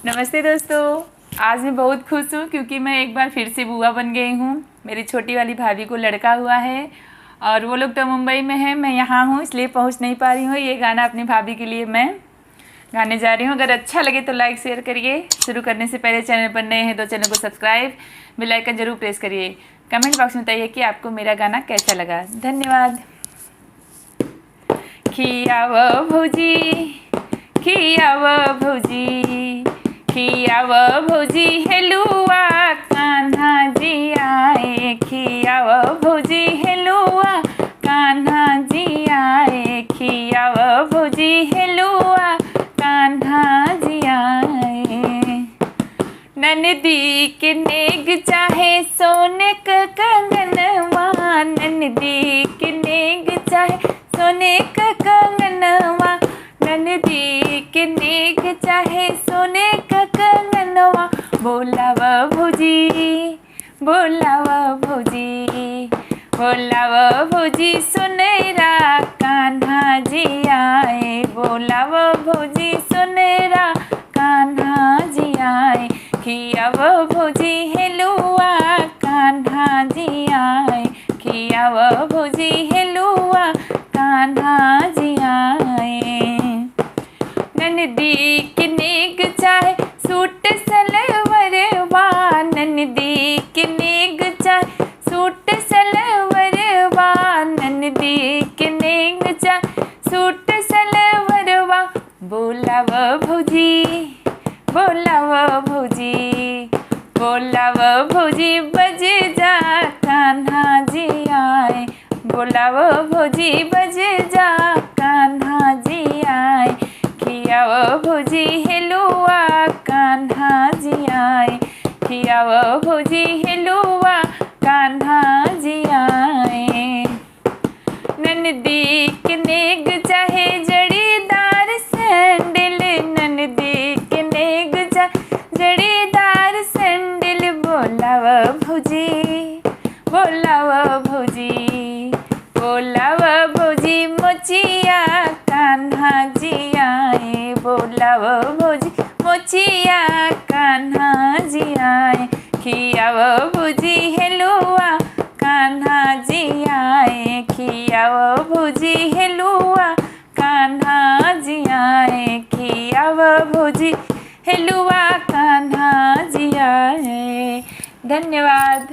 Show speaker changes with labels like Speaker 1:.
Speaker 1: नमस्ते दोस्तों। आज मैं बहुत खुश हूँ क्योंकि मैं एक बार फिर से बुआ बन गई हूँ। मेरी छोटी वाली भाभी को लड़का हुआ है और वो लोग तो मुंबई में है, मैं यहाँ हूँ इसलिए पहुँच नहीं पा रही हूँ। ये गाना अपनी भाभी के लिए मैं गाने जा रही हूँ। अगर अच्छा लगे तो लाइक शेयर करिए। शुरू करने से पहले चैनल पर नए हैं तो चैनल को सब्सक्राइब, बेल आइकन जरूर प्रेस करिए। कमेंट बॉक्स में बताइए कि आपको मेरा गाना कैसा लगा। धन्यवाद। खियाव भौजी, खियाव भौजी, खियाव भौजी हेलुआ कान्हा जी आए। खियाव भौजी हेलुआ कान्हा जी आए। खियाव भौजी हेलुआ कान्हा जी आए। ननदी के नेग चाहे सोने का कंगनवा, ननदी के नेग चाहे सोने का कंगनवा, ननदी के नेग चाहे सोने का कंगनवा। बोलाव भौजी, बोलाव भौजी, बोलाव भौजी सुनेरा कान्हा जी आए। बोलाव भौजी सुनेरा कान्हा जी आए। खियाव भौजी हेलुआ कान्हा जी आए। खियाव भौजी हेलुआ कान्हा जी आए। ननदी के नेग चाहे सूट सलवरवा, ननदी के नेग चाहे सूट सलवरवा, ननदी के नेग चाहे सूट सलवरवा। बोलाव भौजी, बोलाव भौजी, बोलाव भौजी बजे जा कान्हा जी आए। बोलाव भौजी बजे जा कान्हा जी आए। खियाव भौजी हेलुआ कान्हा जी आए। खियाव भौजी हेलुआ कान्हा जी आए। ननदी के नेग चाहे जड़ीदार सैंडल, ननदी के नेग चाहे जड़ीदार सैंडल। बोलाव भौजी, बोलाव भौजी, बोलाव भौजी मोचिया कान्हा जी आए। बोलाव भौजी मोचिया कान्हा जी आए। खियाव भौजी हेलुआ कान्हा जी आए। खियाव भौजी हेलुआ कान्हा जी आए। खियाव भौजी हेलुआ कान्हा जी आए। धन्यवाद।